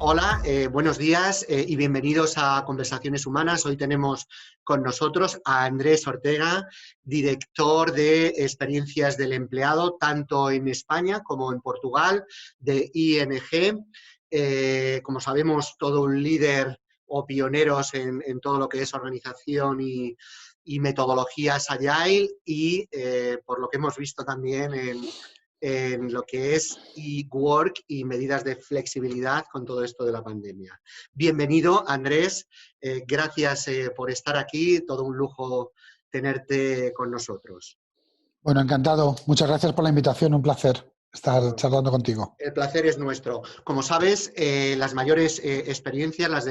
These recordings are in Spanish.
Hola, buenos días y bienvenidos a Conversaciones Humanas. Hoy tenemos con nosotros a Andrés Ortega, director de experiencias del empleado, tanto en España como en Portugal, de ING. Como sabemos, todo un líder o pioneros en todo lo que es organización y metodologías Agile y por lo que hemos visto también en lo que es e-work y medidas de flexibilidad con todo esto de la pandemia. Bienvenido, Andrés. Gracias por estar aquí. Todo un lujo tenerte con nosotros. Bueno, encantado. Muchas gracias por la invitación. Un placer estar charlando contigo. El placer es nuestro. Como sabes, las mayores experiencias, las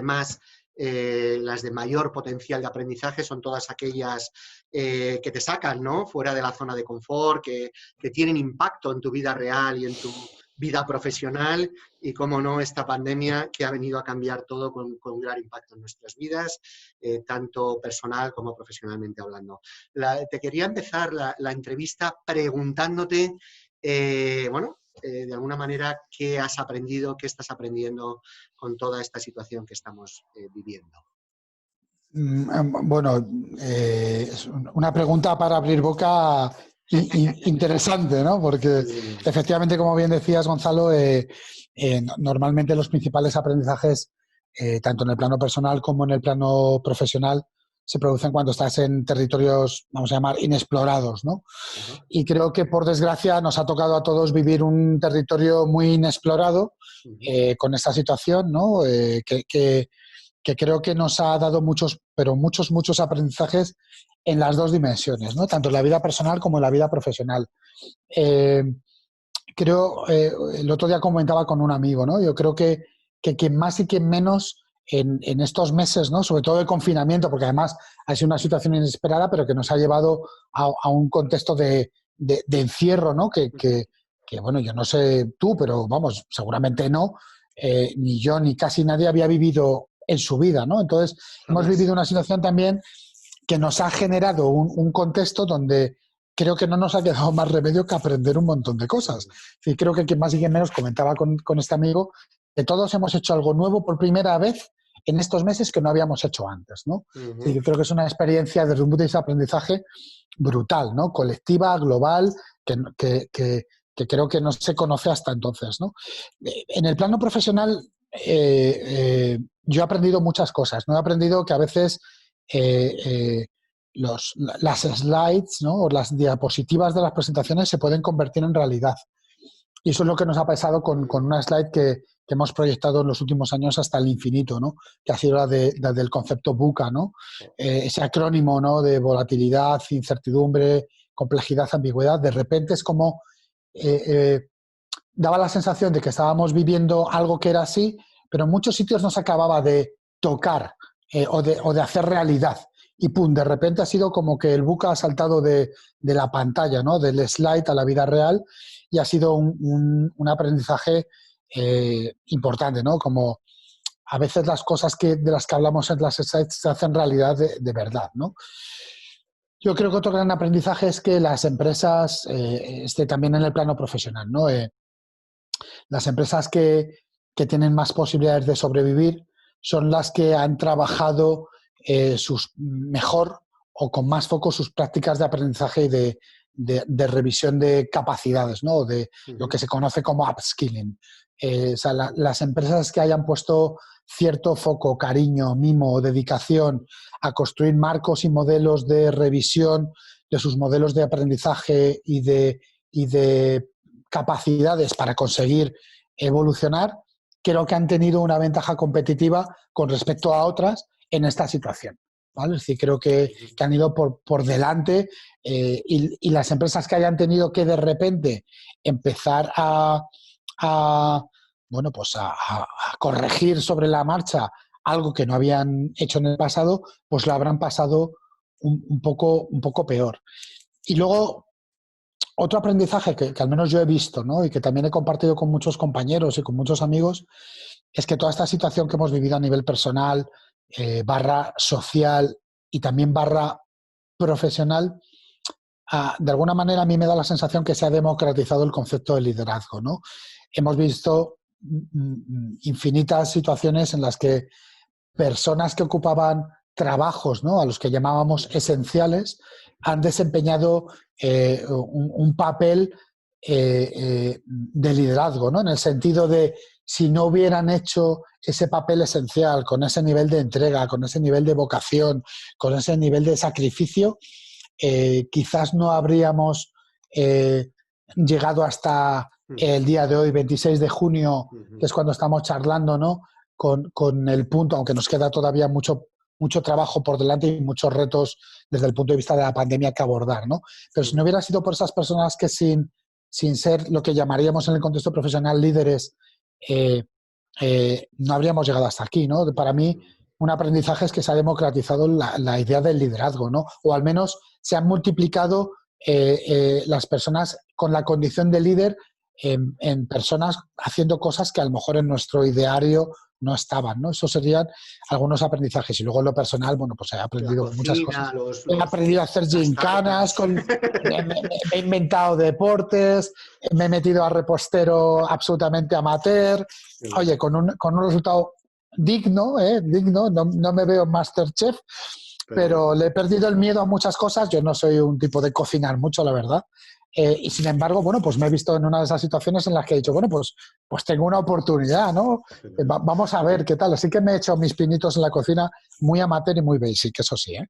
de mayor potencial de aprendizaje son todas aquellas que te sacan, ¿no?, fuera de la zona de confort, que tienen impacto en tu vida real y en tu vida profesional y, cómo no, esta pandemia que ha venido a cambiar todo con un gran impacto en nuestras vidas, tanto personal como profesionalmente hablando. Te quería empezar la entrevista preguntándote, de alguna manera, ¿qué has aprendido, qué estás aprendiendo con toda esta situación que estamos viviendo? Bueno, es una pregunta para abrir boca interesante, ¿no? Porque efectivamente, como bien decías, Gonzalo, normalmente los principales aprendizajes, tanto en el plano personal como en el plano profesional, se producen cuando estás en territorios, vamos a llamar, inexplorados, ¿no? Y creo que, por desgracia, nos ha tocado a todos vivir un territorio muy inexplorado con esta situación, ¿no? Que creo que nos ha dado muchos aprendizajes en las dos dimensiones, ¿no? Tanto en la vida personal como en la vida profesional. El otro día comentaba con un amigo, ¿no? Yo creo que quien más y quien menos en estos meses, ¿no?, sobre todo de confinamiento, porque además ha sido una situación inesperada, pero que nos ha llevado a un contexto de encierro, ¿no? Bueno, yo no sé tú, pero vamos, seguramente no, ni yo ni casi nadie había vivido en su vida, ¿no? Entonces, hemos vivido una situación también que nos ha generado un contexto donde creo que no nos ha quedado más remedio que aprender un montón de cosas. Y creo que quien más y quien menos, comentaba con este amigo, que todos hemos hecho algo nuevo por primera vez en estos meses que no habíamos hecho antes, ¿no? Y yo creo que es una experiencia desde un punto de vista de aprendizaje brutal, ¿no? Colectiva, global, que creo que no se conoce hasta entonces, ¿no? En el plano profesional, yo he aprendido muchas cosas, ¿no? He aprendido que a veces las slides, ¿no?, o las diapositivas de las presentaciones se pueden convertir en realidad. Y eso es lo que nos ha pasado con una slide que hemos proyectado en los últimos años hasta el infinito, ¿no?, que ha sido la del concepto VUCA, ¿no? Ese acrónimo, ¿no?, de volatilidad, incertidumbre, complejidad, ambigüedad. De repente es como daba la sensación de que estábamos viviendo algo que era así, pero en muchos sitios no se acababa de tocar o de hacer realidad. Y pum, de repente ha sido como que el VUCA ha saltado de la pantalla, ¿no?, del slide a la vida real, y ha sido un aprendizaje importante, ¿no? Como a veces las cosas de las que hablamos en las slides se hacen realidad de verdad, ¿no? Yo creo que otro gran aprendizaje es que las empresas, también en el plano profesional, ¿no? Las empresas que tienen más posibilidades de sobrevivir son las que han trabajado mejor o con más foco sus prácticas de aprendizaje y de revisión de capacidades, ¿no?, de lo que se conoce como upskilling. Las empresas que hayan puesto cierto foco, cariño, mimo o dedicación a construir marcos y modelos de revisión de sus modelos de aprendizaje y de capacidades para conseguir evolucionar, creo que han tenido una ventaja competitiva con respecto a otras en esta situación, ¿vale? Es decir, creo que han ido por delante, y las empresas que hayan tenido que de repente empezar a corregir sobre la marcha algo que no habían hecho en el pasado, pues lo habrán pasado un poco peor. Y luego, otro aprendizaje que al menos yo he visto, ¿no?, y que también he compartido con muchos compañeros y con muchos amigos, es que toda esta situación que hemos vivido a nivel personal, barra social y también barra profesional, de alguna manera a mí me da la sensación que se ha democratizado el concepto de liderazgo, ¿no? Hemos visto infinitas situaciones en las que personas que ocupaban trabajos, ¿no?, a los que llamábamos esenciales, han desempeñado un papel de liderazgo, ¿no?, en el sentido de, si no hubieran hecho ese papel esencial, con ese nivel de entrega, con ese nivel de vocación, con ese nivel de sacrificio, quizás no habríamos llegado hasta el día de hoy, 26 de junio, que es cuando estamos charlando, ¿no?, con el punto, aunque nos queda todavía mucho trabajo por delante y muchos retos desde el punto de vista de la pandemia que abordar, ¿no? Pero si no hubiera sido por esas personas que sin ser lo que llamaríamos en el contexto profesional líderes, no habríamos llegado hasta aquí, ¿no? Para mí, un aprendizaje es que se ha democratizado la idea del liderazgo, ¿no? O al menos se han multiplicado las personas con la condición de líder en personas haciendo cosas que a lo mejor en nuestro ideario no estaban, ¿no? Esos serían algunos aprendizajes. Y luego en lo personal, bueno, pues he La aprendido muchas cocina, cosas. He aprendido a hacer las gincanas, tartas. me he inventado deportes, me he metido a repostero absolutamente amateur. Oye, con un resultado digno, digno, no me veo MasterChef, pero le he perdido el miedo a muchas cosas. Yo no soy un tipo de cocinar mucho, la verdad. Y sin embargo, bueno, pues me he visto en una de esas situaciones en las que he dicho, bueno, pues tengo una oportunidad, ¿no? Vamos a ver qué tal. Así que me he hecho mis pinitos en la cocina, muy amateur y muy basic, eso sí, ¿eh?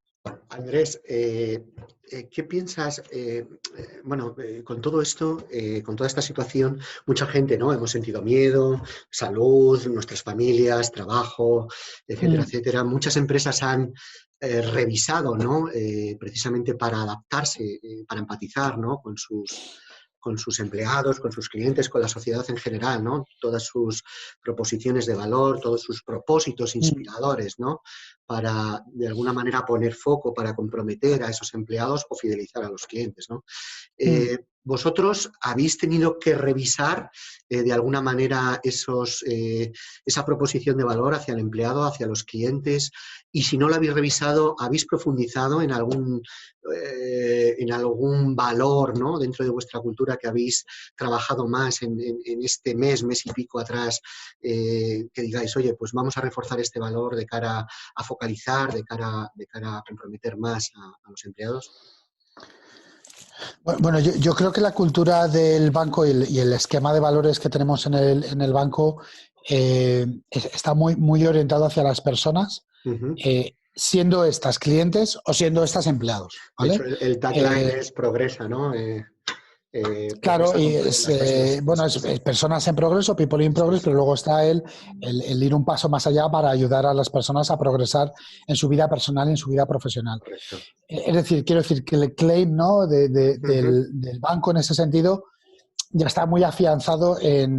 Andrés, ¿qué piensas? Bueno, con todo esto, con toda esta situación, mucha gente, ¿no? Hemos sentido miedo, salud, nuestras familias, trabajo, etcétera, etcétera. Muchas empresas han revisado, ¿no? Precisamente para adaptarse, para empatizar, ¿no?, con sus empleados, con sus clientes, con la sociedad en general, ¿no? Todas sus proposiciones de valor, todos sus propósitos inspiradores, ¿no?, para, de alguna manera, poner foco, para comprometer a esos empleados o fidelizar a los clientes, ¿no? ¿Vosotros habéis tenido que revisar de alguna manera esa proposición de valor hacia el empleado, hacia los clientes? Y si no lo habéis revisado, ¿habéis profundizado en algún valor, ¿no?, dentro de vuestra cultura que habéis trabajado más en este mes y pico atrás, que digáis, oye, pues vamos a reforzar este valor de cara a focalizar, de cara a comprometer más a los empleados? Bueno, yo creo que la cultura del banco y el esquema de valores que tenemos en el banco está muy orientado hacia las personas, siendo estas clientes o siendo estas empleados, De hecho, ¿vale? el tagline es progresa, ¿no? Claro, Progresa y con es, las personas. bueno, es personas en progreso, people in progress, pero luego está el ir un paso más allá para ayudar a las personas a progresar en su vida personal y en su vida profesional. Correcto. Es decir, quiero decir que el claim, ¿no?, del banco en ese sentido ya está muy afianzado y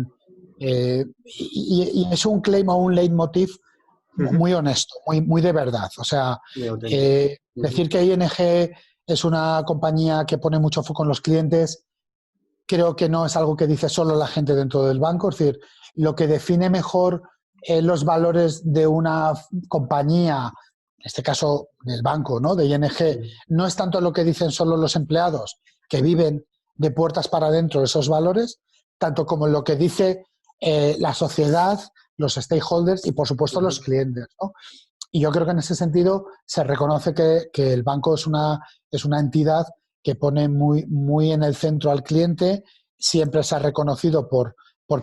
es un claim o un leitmotiv muy honesto, muy de verdad. O sea, Muy auténtico. decir que ING es una compañía que pone mucho foco en los clientes, creo que no es algo que dice solo la gente dentro del banco. Es decir, lo que define mejor los valores de una compañía, en este caso del banco, ¿no?, de ING, no es tanto lo que dicen solo los empleados que viven de puertas para adentro esos valores, tanto como lo que dice la sociedad, los stakeholders y, por supuesto, los clientes, ¿no? Y yo creo que en ese sentido se reconoce que el banco es una entidad que pone muy en el centro al cliente. Siempre se ha reconocido por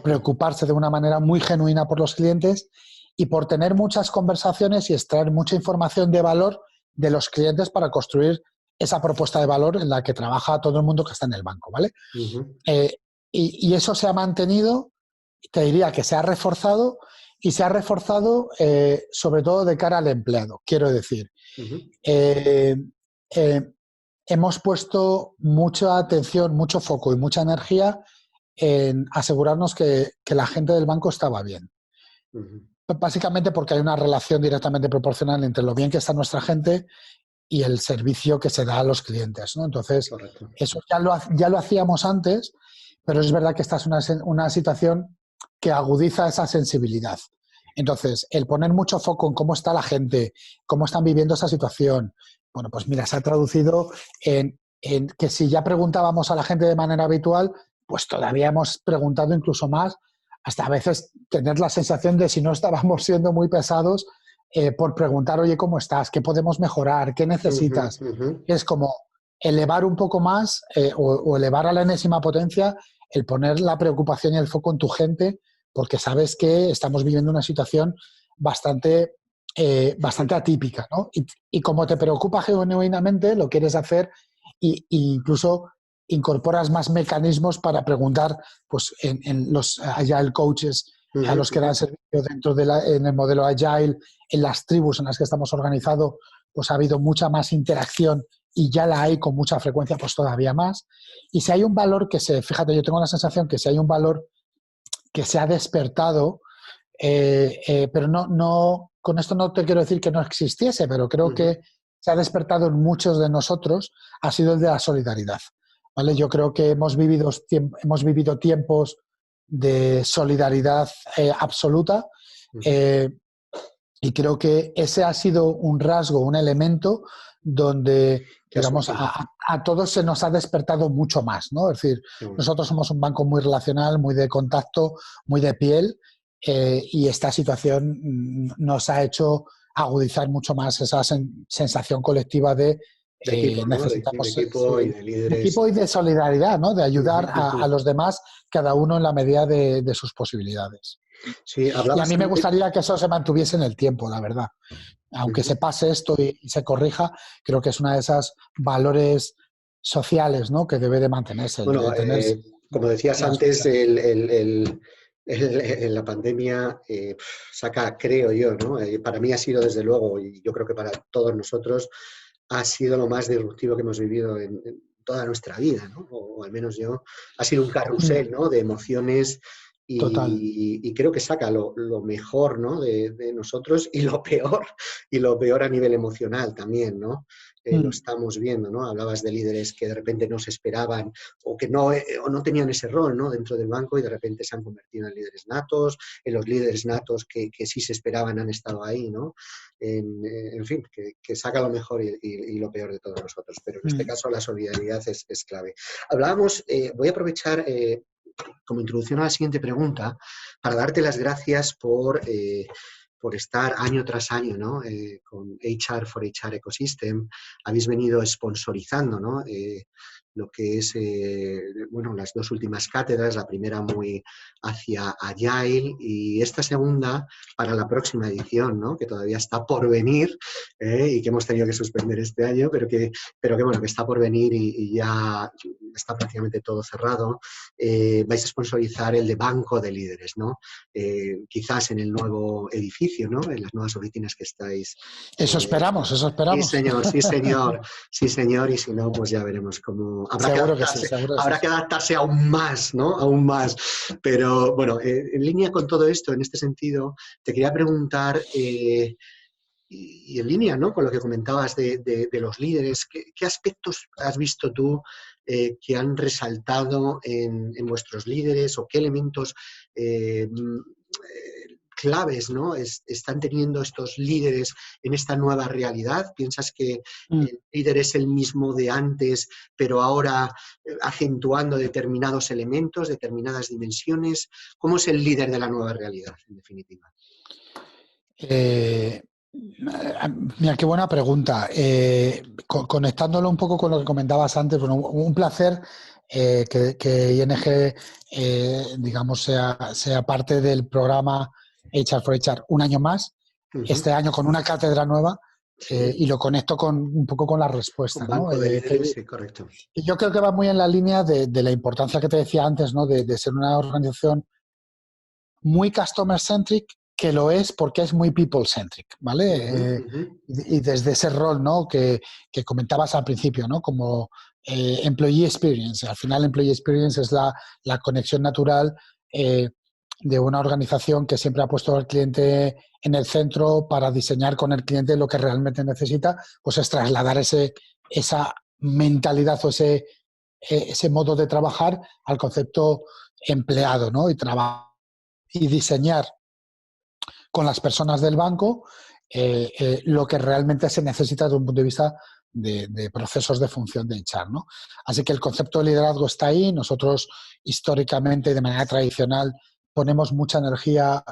preocuparse de una manera muy genuina por los clientes y por tener muchas conversaciones y extraer mucha información de valor de los clientes para construir esa propuesta de valor en la que trabaja todo el mundo que está en el banco, ¿vale? Y eso se ha mantenido, te diría que se ha reforzado, y se ha reforzado sobre todo de cara al empleado. Quiero decir, hemos puesto mucha atención, mucho foco y mucha energía en asegurarnos que la gente del banco estaba bien. Básicamente porque hay una relación directamente proporcional entre lo bien que está nuestra gente y el servicio que se da a los clientes, ¿no? Entonces, Correcto. eso ya lo hacíamos antes, pero es verdad que esta es una situación que agudiza esa sensibilidad. Entonces, el poner mucho foco en cómo está la gente, cómo están viviendo esa situación, bueno, pues mira, se ha traducido en que si ya preguntábamos a la gente de manera habitual, pues todavía hemos preguntado incluso más hasta a veces tener la sensación de si no estábamos siendo muy pesados por preguntar, oye, ¿cómo estás? ¿Qué podemos mejorar? ¿Qué Ujú, necesitas? ujú. Es como elevar un poco más o elevar a la enésima potencia el poner la preocupación y el foco en tu gente, porque sabes que estamos viviendo una situación bastante, bastante atípica, ¿no? Y como te preocupa genuinamente, lo quieres hacer y incluso incorporas más mecanismos para preguntar pues, en los Agile Coaches a Ujú, los que ujú. dan servicio dentro en el modelo Agile, en las tribus en las que estamos organizados, pues ha habido mucha más interacción y ya la hay con mucha frecuencia, pues todavía más. Y si hay un valor fíjate, yo tengo la sensación que si hay un valor que se ha despertado, pero con esto no te quiero decir que no existiese, pero creo Ujú. que se ha despertado en muchos de nosotros, ha sido el de la solidaridad. ¿Vale? Yo creo que hemos vivido tiempos de solidaridad absoluta Ujú. eh, y creo que ese ha sido un rasgo, un elemento donde, ¿Qué ha digamos, surgido? a todos se nos ha despertado mucho más, ¿no? Es decir, Qué bueno. nosotros somos un banco muy relacional, muy de contacto, muy de piel, y esta situación nos ha hecho agudizar mucho más esa sensación colectiva de De equipo, ¿no? De necesitamos equipo y de de líderes. equipo y de solidaridad, ¿no? De Ujú, ayudar ujú. a los demás, cada uno en la medida de sus posibilidades. Sí, Y a hablabas mí me antes. gustaría que eso se mantuviese en el tiempo, la verdad. Aunque Ujú. se pase esto y se corrija, creo que es una de esas valores sociales, ¿no? Que debe de mantenerse, el Bueno, de tener como decías la antes, solidaridad. la pandemia saca, creo yo, ¿no? Para mí ha sido desde luego, y yo creo que para todos nosotros, ha sido lo más disruptivo que hemos vivido en toda nuestra vida, ¿no? O al menos yo, ha sido un Mm, carrusel, ¿no? De emociones total. y creo que saca lo mejor, ¿no? De nosotros y lo peor a nivel emocional también, ¿no? Lo Mm, estamos viendo, ¿no? Hablabas de líderes que de repente no se esperaban o que no tenían ese rol, ¿no? Dentro del banco y de repente se han convertido en líderes natos, en los líderes natos que sí se esperaban han estado ahí, ¿no? En fin, que saca lo mejor y lo peor de todos nosotros. Pero en este mm. caso la solidaridad es clave. Hablábamos, voy a aprovechar como introducción a la siguiente pregunta para darte las gracias por estar año tras año, ¿no? Con HR for HR Ecosystem. Habéis venido sponsorizando, ¿no? Lo que es, bueno, las dos últimas cátedras, la primera muy hacia Agile y esta segunda para la próxima edición, ¿no? Que todavía está por venir y que hemos tenido que suspender este año, pero que bueno, que está por venir y ya está prácticamente todo cerrado. Vais a sponsorizar el de Banco de Líderes, ¿no? Quizás en el nuevo edificio, ¿no? En las nuevas oficinas que estáis. Eso esperamos, eso Sí, esperamos. señor, sí, señor, sí, señor, y si no, pues ya veremos cómo Seguro que sí, seguro que habrá sí. que adaptarse aún más, ¿no? Aún más. Pero bueno, en línea con todo esto, en este sentido, te quería preguntar, y en línea, ¿no? Con lo que comentabas de los líderes, ¿qué aspectos has visto tú que han resaltado en vuestros líderes o qué elementos claves, ¿no? Están teniendo estos líderes en esta nueva realidad? ¿Piensas que Mm. el líder es el mismo de antes, pero ahora acentuando determinados elementos, determinadas dimensiones? ¿Cómo es el líder de la nueva realidad, en definitiva? Eh, Mira, qué buena pregunta. Conectándolo un poco con lo que comentabas antes, bueno, un placer que ING, digamos, sea parte del programa HR for HR un año más, Ujú. este año con una cátedra nueva, Sí, y lo conecto un poco con la con respuesta, ¿no? banco de líderes, sí, correcto. Y yo creo que va muy en la línea de la importancia que te decía antes, ¿no? De ser una organización muy customer centric, que lo es porque es muy people centric, Ujú, ¿vale? ujú. Y desde ese rol, ¿no? Que comentabas al principio, ¿no? Como employee experience. Al final, employee experience es la conexión natural de una organización que siempre ha puesto al cliente en el centro para diseñar con el cliente lo que realmente necesita, pues es trasladar esa mentalidad o ese modo de trabajar al concepto empleado, ¿no? Y diseñar con las personas del banco lo que realmente se necesita desde un punto de vista de procesos de función de HR, ¿no? Así que el concepto de liderazgo está ahí. Nosotros históricamente y de manera tradicional ponemos mucha energía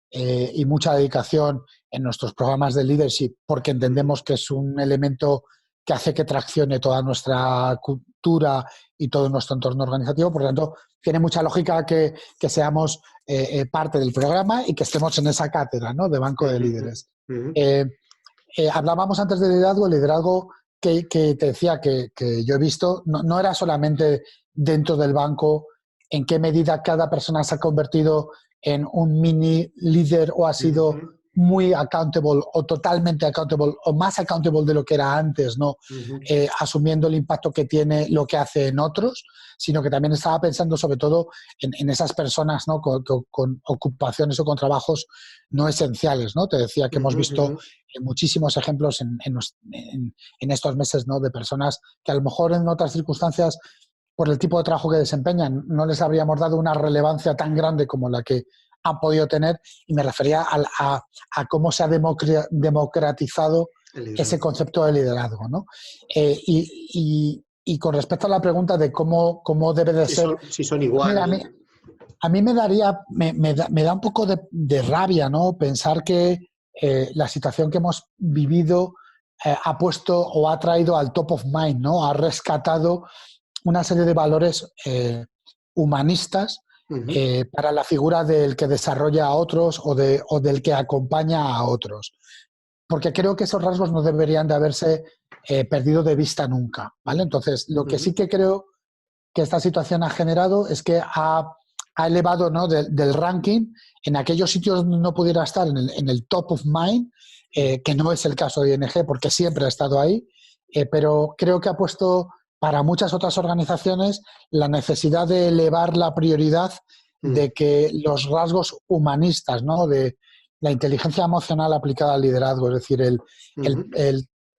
y mucha dedicación en nuestros programas de leadership porque entendemos que es un elemento que hace que traccione toda nuestra cultura y todo nuestro entorno organizativo. Por lo tanto, tiene mucha lógica que seamos parte del programa y que estemos en esa cátedra, ¿no?, de banco de líderes. Hablábamos antes de liderazgo. El liderazgo que te decía que yo he visto no era solamente dentro del banco en qué medida cada persona se ha convertido en un mini líder o ha sido muy accountable o totalmente accountable o más accountable de lo que era antes, ¿no? Asumiendo el impacto que tiene lo que hace en otros, sino que también estaba pensando sobre todo en esas personas, ¿no?, con ocupaciones o con trabajos no esenciales, ¿no? Te decía que hemos visto muchísimos ejemplos en estos meses, ¿no?, de personas que a lo mejor en otras circunstancias, por el tipo de trabajo que desempeñan, no les habríamos dado una relevancia tan grande como la que han podido tener, y me refería a cómo se ha democratizado ese concepto de liderazgo, ¿no? Y con respecto a la pregunta de cómo debe de ser... Si son iguales. Mira, a mí me da un poco de rabia, ¿no?, pensar que la situación que hemos vivido ha puesto o ha traído al top of mind, ¿no?, ha rescatado una serie de valores humanistas para la figura del que desarrolla a otros o del que acompaña a otros. Porque creo que esos rasgos no deberían de haberse perdido de vista nunca, ¿vale? Entonces, lo que sí que creo que esta situación ha generado es que ha elevado, ¿no?, del ranking en aquellos sitios donde no pudiera estar en el top of mind, que no es el caso de ING porque siempre ha estado ahí, pero creo que ha puesto para muchas otras organizaciones la necesidad de elevar la prioridad de que los rasgos humanistas, ¿no?, de la inteligencia emocional aplicada al liderazgo, es decir,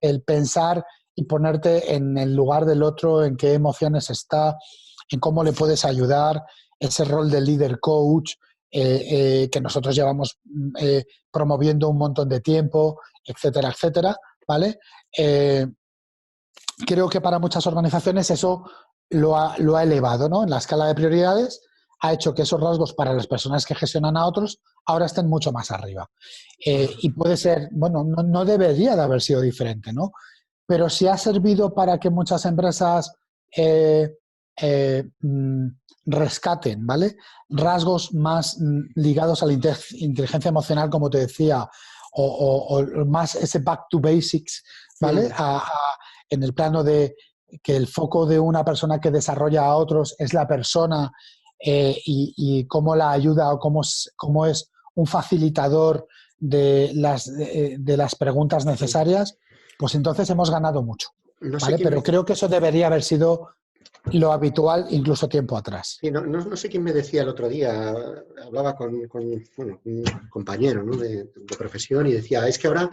el pensar y ponerte en el lugar del otro, en qué emociones está, en cómo le puedes ayudar, ese rol de líder coach que nosotros llevamos promoviendo un montón de tiempo, etcétera, etcétera, ¿vale? Creo que para muchas organizaciones eso lo ha elevado, ¿no?, en la escala de prioridades, ha hecho que esos rasgos para las personas que gestionan a otros ahora estén mucho más arriba. Y puede ser, bueno, no debería de haber sido diferente, ¿no? Pero sí ha servido para que muchas empresas rescaten, ¿vale?, rasgos más ligados a la inteligencia emocional, como te decía, o más ese back to basics, ¿vale? En el plano de que el foco de una persona que desarrolla a otros es la persona y cómo la ayuda o cómo es un facilitador de las preguntas necesarias, pues entonces hemos ganado mucho, ¿vale? Pero creo que eso debería haber sido lo habitual incluso tiempo atrás. Sí, no sé quién me decía el otro día, hablaba con un compañero, ¿no?, de profesión, y decía, es que ahora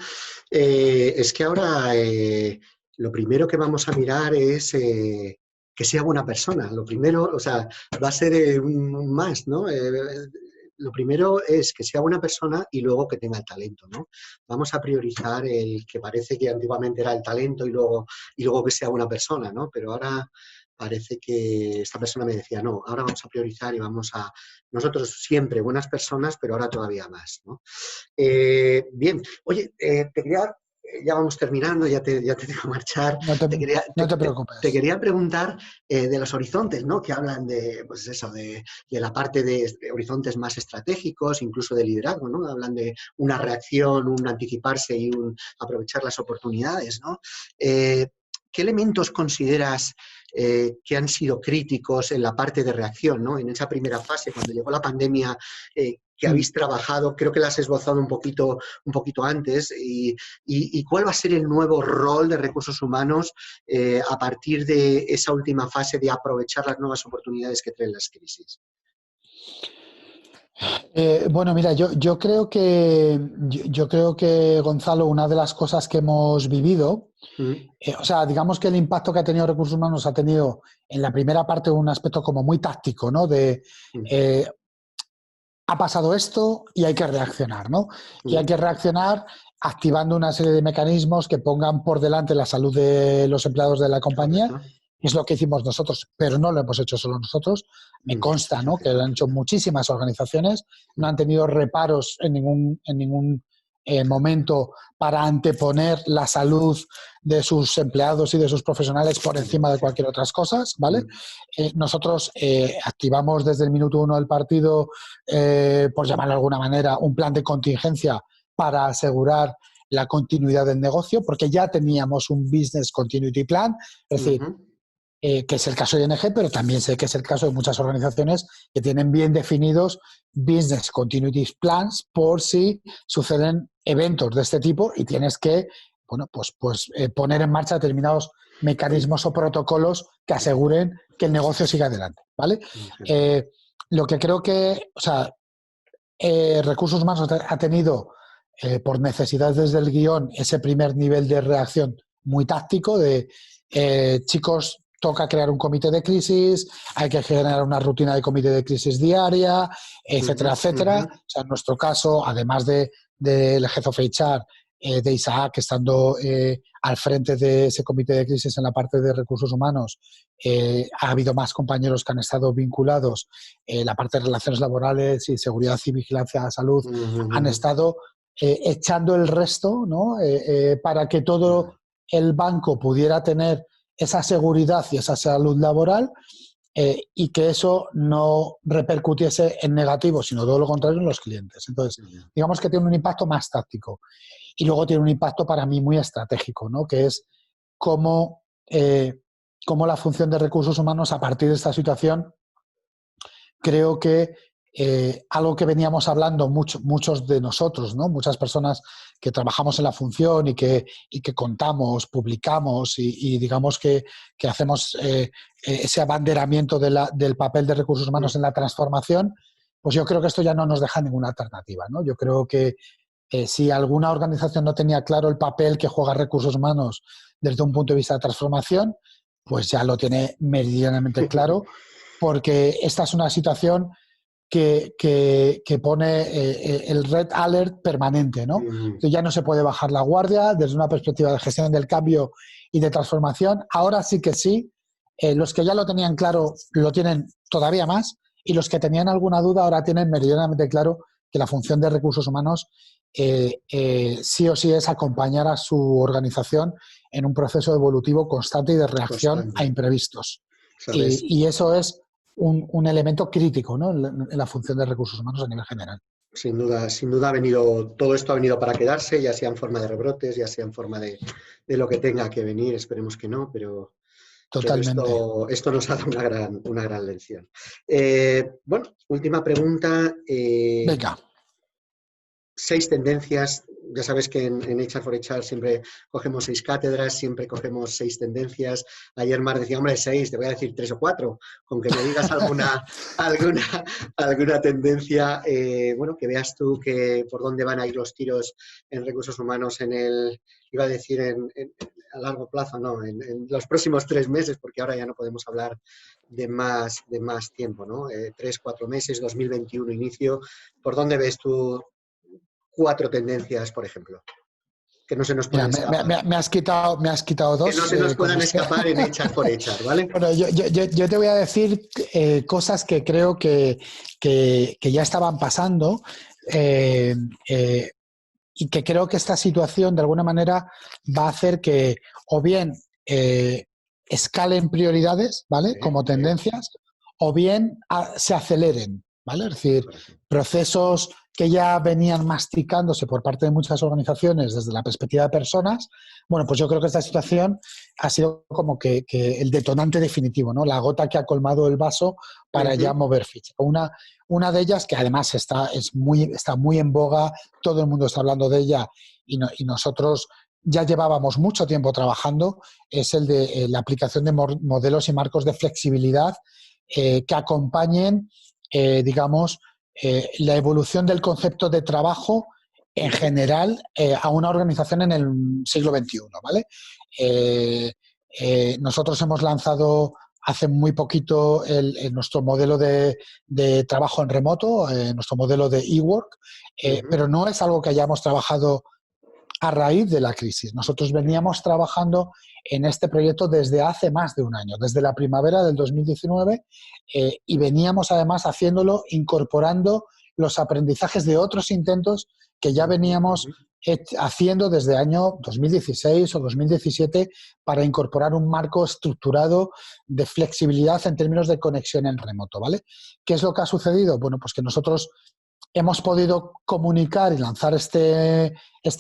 lo primero que vamos a mirar es que sea buena persona. Lo primero, o sea, va a ser un más, ¿no? Lo primero es que sea buena persona y luego que tenga el talento, ¿no? Vamos a priorizar el que parece que antiguamente era el talento y luego que sea buena persona, ¿no? Pero ahora parece que esta persona me decía, no, ahora vamos a priorizar y nosotros siempre buenas personas, pero ahora todavía más, ¿no? Bien, oye, ya vamos terminando, ya te tengo que marchar. No te preocupes. Te quería preguntar de los horizontes, ¿no?, que hablan de, pues eso, de la parte de horizontes más estratégicos, incluso de liderazgo, ¿no? Hablan de una reacción, un anticiparse y un aprovechar las oportunidades, ¿no? ¿Qué elementos consideras que han sido críticos en la parte de reacción, ¿no? En esa primera fase, cuando llegó la pandemia, que habéis trabajado, creo que la has esbozado un poquito antes, y cuál va a ser el nuevo rol de recursos humanos a partir de esa última fase de aprovechar las nuevas oportunidades que traen las crisis. Bueno, mira, yo creo que Gonzalo, una de las cosas que hemos vivido, o sea, digamos que el impacto que ha tenido recursos humanos ha tenido en la primera parte un aspecto como muy táctico, ¿no? Ha pasado esto y hay que reaccionar, ¿no? Y hay que reaccionar activando una serie de mecanismos que pongan por delante la salud de los empleados de la compañía Es lo que hicimos nosotros, pero no lo hemos hecho solo nosotros. Me consta, ¿no?, que lo han hecho muchísimas organizaciones, no han tenido reparos en ningún momento para anteponer la salud de sus empleados y de sus profesionales por encima de cualquier otras cosas, ¿vale? Nosotros activamos desde el minuto 1 del partido, por llamarlo de alguna manera, un plan de contingencia para asegurar la continuidad del negocio, porque ya teníamos un Business Continuity Plan, es decir, que es el caso de ING, pero también sé que es el caso de muchas organizaciones que tienen bien definidos Business Continuity Plans por si suceden eventos de este tipo y tienes que, bueno, pues poner en marcha determinados mecanismos o protocolos que aseguren que el negocio siga adelante, ¿vale? Lo que creo que, o sea, Recursos Humanos ha tenido, por necesidades desde el guión, ese primer nivel de reacción muy táctico de chicos, toca crear un comité de crisis, hay que generar una rutina de comité de crisis diaria, etcétera, etcétera. O sea, en nuestro caso, además del Head of HR, de Isaac, estando al frente de ese comité de crisis en la parte de recursos humanos, ha habido más compañeros que han estado vinculados, la parte de relaciones laborales y seguridad y vigilancia de salud, han estado echando el resto, ¿no? Para que todo el banco pudiera tener esa seguridad y esa salud laboral, y que eso no repercutiese en negativo, sino todo lo contrario en los clientes. Entonces, digamos que tiene un impacto más táctico. Y luego tiene un impacto para mí muy estratégico, ¿no?, que es cómo la función de recursos humanos, a partir de esta situación, creo que algo que veníamos hablando muchos de nosotros, ¿no?, muchas personas que trabajamos en la función y que contamos, publicamos y digamos que hacemos ese abanderamiento del papel de recursos humanos en la transformación, pues yo creo que esto ya no nos deja ninguna alternativa, ¿no? Yo creo que si alguna organización no tenía claro el papel que juega recursos humanos desde un punto de vista de transformación, pues ya lo tiene meridianamente claro, porque esta es una situación que pone el red alert permanente, ¿no? Entonces ya no se puede bajar la guardia desde una perspectiva de gestión del cambio y de transformación. Ahora sí que sí. Los que ya lo tenían claro lo tienen todavía más, y los que tenían alguna duda ahora tienen meridianamente claro que la función de recursos humanos sí o sí es acompañar a su organización en un proceso evolutivo constante y de reacción a imprevistos. Y eso es un elemento crítico, ¿no?, en la función de recursos humanos a nivel general. Sin duda todo esto ha venido para quedarse, ya sea en forma de rebrotes, ya sea en forma de lo que tenga que venir, esperemos que no, pero totalmente. Esto nos ha dado una gran lección. Bueno, última pregunta. Venga. 6 tendencias. Ya sabes que en HR for HR siempre cogemos 6 cátedras, siempre cogemos 6 tendencias. Ayer Mar decía, hombre, 6, te voy a decir 3 o 4, con que me digas alguna tendencia, bueno, que veas tú que por dónde van a ir los tiros en recursos humanos iba a decir a largo plazo, no, en los próximos 3 meses, porque ahora ya no podemos hablar de más tiempo, ¿no? 3, 4 meses, 2021 inicio. ¿Por dónde ves tú 4 tendencias, por ejemplo, que no se nos puedan escapar? Me has quitado 2. Que no se nos puedan escapar en HR for HR, ¿vale? Bueno, yo te voy a decir cosas que creo que ya estaban pasando, y que creo que esta situación de alguna manera va a hacer que o bien escalen prioridades, ¿vale?, como tendencias, o bien se aceleren, ¿vale? Es decir, procesos que ya venían masticándose por parte de muchas organizaciones desde la perspectiva de personas. Bueno, pues yo creo que esta situación ha sido como que el detonante definitivo, ¿no?, la gota que ha colmado el vaso para ya mover ficha. Una de ellas, que además está muy en boga, todo el mundo está hablando de ella y nosotros ya llevábamos mucho tiempo trabajando, es el de la aplicación de modelos y marcos de flexibilidad que acompañen, digamos, la evolución del concepto de trabajo en general a una organización en el siglo XXI, ¿vale? Nosotros hemos lanzado hace muy poquito nuestro modelo de trabajo en remoto, nuestro modelo de eWork, pero no es algo que hayamos trabajado a raíz de la crisis. Nosotros veníamos trabajando en este proyecto desde hace más de un año, desde la primavera del 2019, y veníamos además haciéndolo incorporando los aprendizajes de otros intentos que ya veníamos haciendo desde el año 2016 o 2017 para incorporar un marco estructurado de flexibilidad en términos de conexión en remoto, ¿vale? ¿Qué es lo que ha sucedido? Bueno, pues que nosotros hemos podido comunicar y lanzar este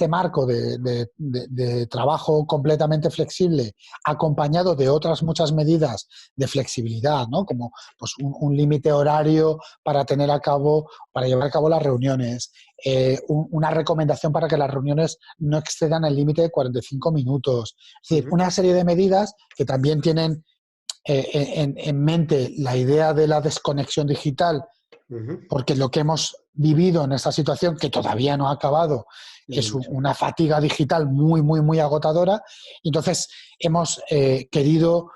marco de trabajo completamente flexible, acompañado de otras muchas medidas de flexibilidad, ¿no? Como pues, un límite horario para llevar a cabo las reuniones, una recomendación para que las reuniones no excedan el límite de 45 minutos. Es decir, una serie de medidas que también tienen en mente la idea de la desconexión digital, porque lo que hemos vivido en esta situación, que todavía no ha acabado, es una fatiga digital muy, muy, muy agotadora. Entonces, hemos querido,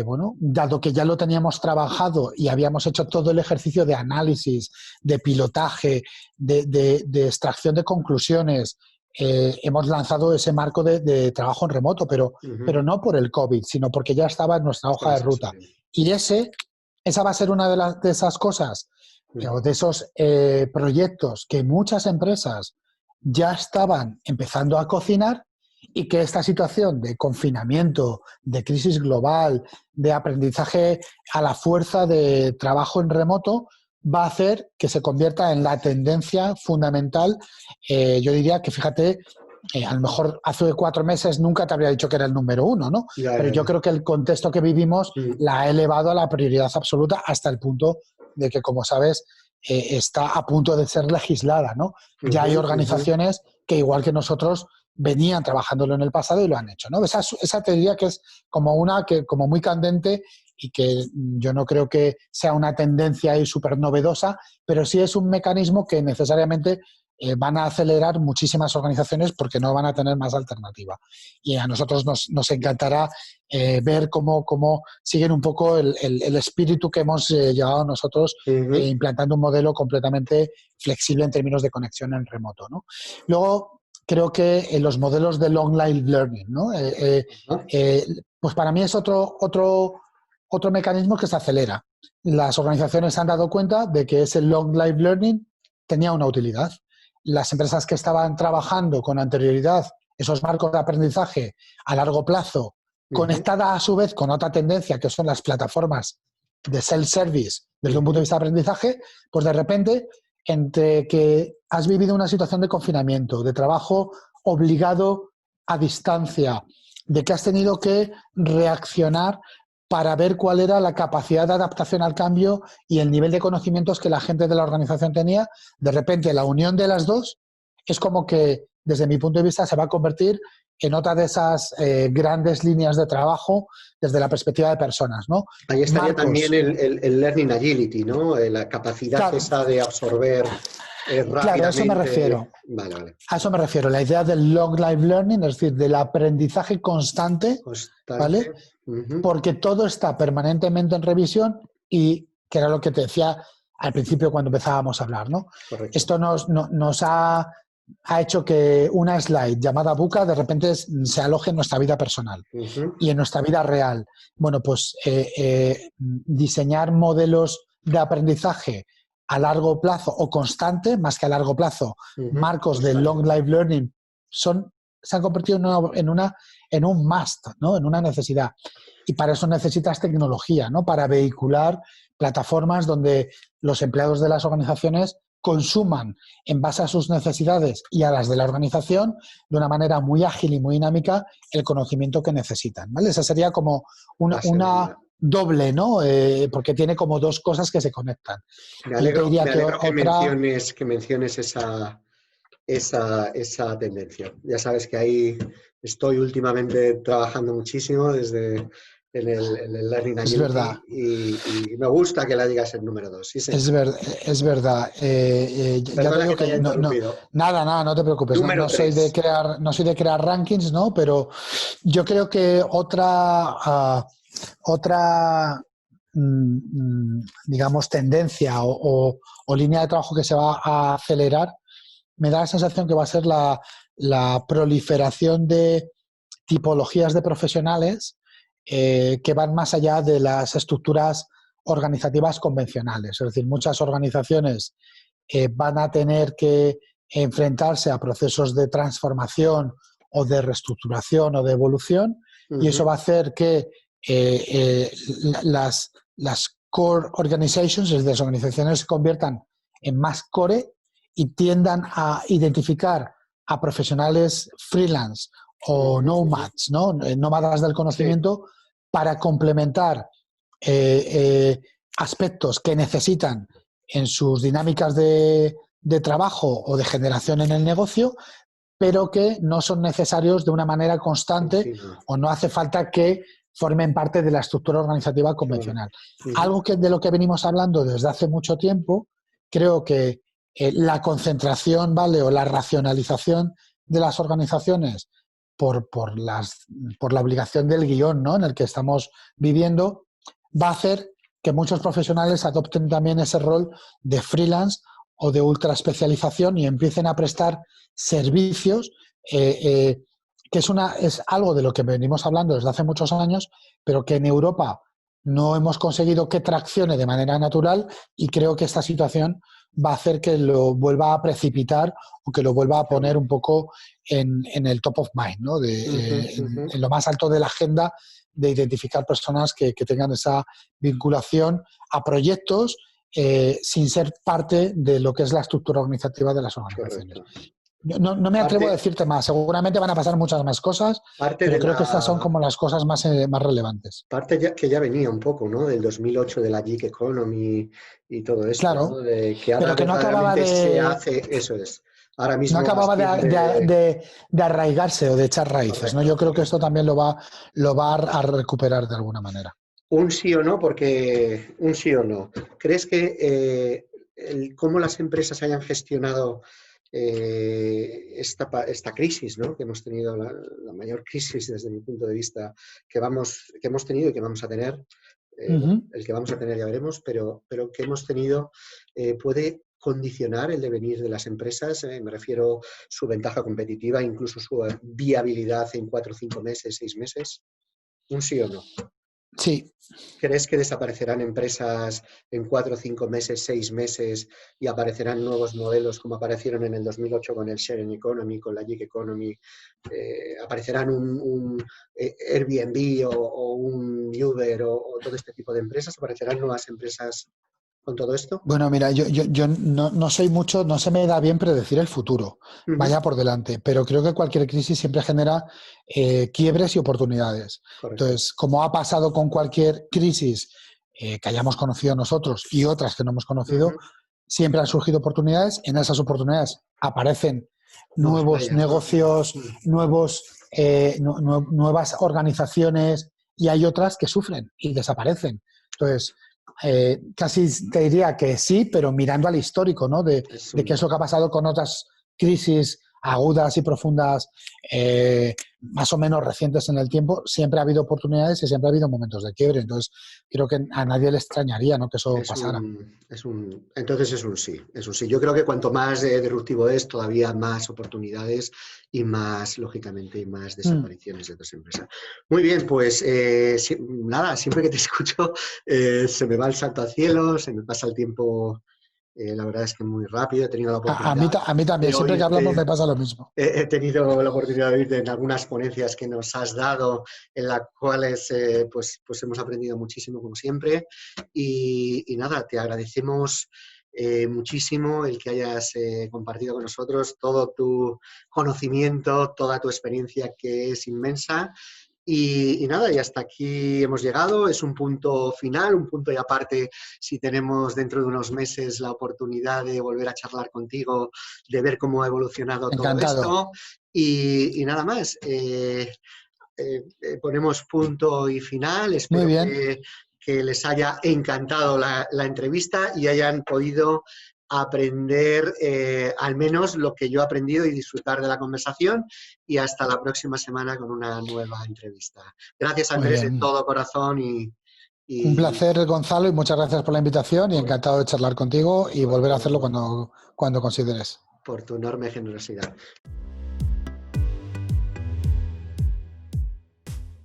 bueno, dado que ya lo teníamos trabajado y habíamos hecho todo el ejercicio de análisis, de pilotaje, de extracción de conclusiones, hemos lanzado ese marco de trabajo en remoto, pero no por el COVID, sino porque ya estaba en nuestra hoja de ruta. Y esa va a ser una de esas cosas, o de esos proyectos que muchas empresas ya estaban empezando a cocinar, y que esta situación de confinamiento, de crisis global, de aprendizaje a la fuerza de trabajo en remoto, va a hacer que se convierta en la tendencia fundamental. Yo diría que, fíjate, a lo mejor hace 4 meses nunca te habría dicho que era el número 1, ¿no? Pero yo creo que el contexto que vivimos la ha elevado a la prioridad absoluta, hasta el punto de que, como sabes, está a punto de ser legislada, ¿no? Ya hay organizaciones que, igual que nosotros, venían trabajándolo en el pasado y lo han hecho, ¿no? Esa te diría que es como una que como muy candente, y que yo no creo que sea una tendencia ahí súper novedosa, pero sí es un mecanismo que necesariamente van a acelerar muchísimas organizaciones, porque no van a tener más alternativa. Y a nosotros nos encantará ver cómo siguen un poco el espíritu que hemos llevado nosotros, implantando un modelo completamente flexible en términos de conexión en remoto, ¿no? Luego, creo que los modelos de long life learning, ¿no? Pues para mí es otro mecanismo que se acelera. Las organizaciones se han dado cuenta de que ese long life learning tenía una utilidad. Las empresas que estaban trabajando con anterioridad esos marcos de aprendizaje a largo plazo, conectada a su vez con otra tendencia, que son las plataformas de self-service desde un punto de vista de aprendizaje, pues de repente, entre que has vivido una situación de confinamiento, de trabajo obligado a distancia, de que has tenido que reaccionar para ver cuál era la capacidad de adaptación al cambio y el nivel de conocimientos que la gente de la organización tenía, de repente la unión de las dos es como que, desde mi punto de vista, se va a convertir en otra de esas grandes líneas de trabajo desde la perspectiva de personas, ¿no? Ahí estaría también el Learning Agility, ¿no? La capacidad esa de absorber rápidamente. Claro, a eso me refiero. Vale. A eso me refiero, la idea del long life learning, es decir, del aprendizaje constante. ¿Vale? Porque todo está permanentemente en revisión, y que era lo que te decía al principio cuando empezábamos a hablar, ¿no? Correcto. Esto nos ha hecho que una slide llamada VUCA de repente se aloje en nuestra vida personal y en nuestra vida real. Bueno, pues diseñar modelos de aprendizaje a largo plazo o constante, más que a largo plazo, marcos de long life learning, se han convertido en un must, ¿no? En una necesidad. Y para eso necesitas tecnología, ¿no? Para vehicular plataformas donde los empleados de las organizaciones consuman, en base a sus necesidades y a las de la organización, de una manera muy ágil y muy dinámica, el conocimiento que necesitan, ¿vale? Esa sería como una doble, ¿no? Porque tiene como dos cosas que se conectan. Me alegro que menciones esa tendencia. Ya sabes que ahí estoy últimamente trabajando muchísimo en el Learning Agility. Es verdad. Y me gusta que la digas el número 2. Sí, es verdad. Perdona que te haya interrumpido. Nada, no te preocupes. No soy de crear rankings, ¿no? Pero yo creo que otra digamos, tendencia o línea de trabajo que se va a acelerar, me da la sensación que va a ser la la proliferación de tipologías de profesionales que van más allá de las estructuras organizativas convencionales. Es decir, muchas organizaciones van a tener que enfrentarse a procesos de transformación o de reestructuración o de evolución, y eso va a hacer que las core organizations, es decir, las organizaciones se conviertan en más core y tiendan a identificar a profesionales freelance o nomads, ¿no? Nómadas del conocimiento, sí, para complementar aspectos que necesitan en sus dinámicas de trabajo o de generación en el negocio, pero que no son necesarios de una manera constante, sí, no, o no hace falta que formen parte de la estructura organizativa convencional. Algo de lo que venimos hablando desde hace mucho tiempo, creo que la concentración, ¿vale?, o la racionalización de las organizaciones por la obligación del guión, ¿no?, en el que estamos viviendo, va a hacer que muchos profesionales adopten también ese rol de freelance o de ultra especialización y empiecen a prestar servicios, que es algo de lo que venimos hablando desde hace muchos años, pero que en Europa no hemos conseguido que traccione de manera natural, y creo que esta situación va a hacer que lo vuelva a precipitar o que lo vuelva a poner un poco en el top of mind, ¿no? En lo más alto de la agenda, de identificar personas que tengan esa vinculación a proyectos sin ser parte de lo que es la estructura organizativa de las organizaciones. No me atrevo a decirte más, seguramente van a pasar muchas más cosas, pero creo que estas son como las cosas más relevantes. Parte que ya venía un poco, ¿no?, del 2008, de la gig economy y todo esto, claro, ¿no?, de que ahora pero que no acababa se hace, eso es. Ahora mismo no acababa de arraigarse o de echar raíces. Correcto, ¿no? Yo creo que esto también lo va a recuperar de alguna manera. Un sí o no, porque un sí o no. ¿Crees que cómo las empresas hayan gestionado esta crisis, ¿no?, que hemos tenido, la mayor crisis desde mi punto de vista que hemos tenido y que vamos a tener, el que vamos a tener ya veremos, pero que hemos tenido, puede condicionar el devenir de las empresas? Me refiero su ventaja competitiva, incluso su viabilidad en 4 o 5 meses, 6 meses. ¿Un sí o no? Sí. ¿Crees que desaparecerán empresas en 4 o 5 meses, 6 meses, y aparecerán nuevos modelos como aparecieron en el 2008 con el sharing economy, con la gig economy? ¿Aparecerán un Airbnb o un Uber o todo este tipo de empresas? ¿Aparecerán nuevas empresas con todo esto? Bueno, mira, yo no soy mucho, no se me da bien predecir el futuro, vaya por delante, pero creo que cualquier crisis siempre genera quiebres y oportunidades. Correcto. Entonces, como ha pasado con cualquier crisis que hayamos conocido nosotros y otras que no hemos conocido, siempre han surgido oportunidades. En esas oportunidades aparecen nuevos negocios, nuevas organizaciones, y hay otras que sufren y desaparecen. Entonces, casi te diría que sí, pero mirando al histórico, ¿no?, de qué es lo que ha pasado con otras crisis agudas y profundas, más o menos recientes en el tiempo. Siempre ha habido oportunidades y siempre ha habido momentos de quiebre. Entonces, creo que a nadie le extrañaría, ¿no?, que eso pasara. Entonces es un sí, es un sí. Yo creo que cuanto más disruptivo es, todavía más oportunidades y más, lógicamente, y más desapariciones de otras empresas. Muy bien, pues nada, siempre que te escucho se me va el salto al cielo, se me pasa el tiempo. La verdad es que muy rápido. He tenido la oportunidad. A mí también, siempre que hablamos me pasa lo mismo. He tenido la oportunidad de oírte en algunas ponencias que nos has dado, en las cuales pues hemos aprendido muchísimo, como siempre. Y nada, te agradecemos muchísimo el que hayas compartido con nosotros todo tu conocimiento, toda tu experiencia, que es inmensa. Y nada, y hasta aquí hemos llegado. Es un punto final, un punto y aparte, si tenemos dentro de unos meses la oportunidad de volver a charlar contigo, de ver cómo ha evolucionado Encantado. todo esto. Y nada más, ponemos punto y final. Espero que les haya encantado la entrevista y hayan podido aprender al menos lo que yo he aprendido y disfrutar de la conversación, y hasta la próxima semana con una nueva entrevista. Gracias, Andrés, de todo corazón. Un placer, Gonzalo, y muchas gracias por la invitación, y encantado de charlar contigo y volver a hacerlo cuando consideres. Por tu enorme generosidad.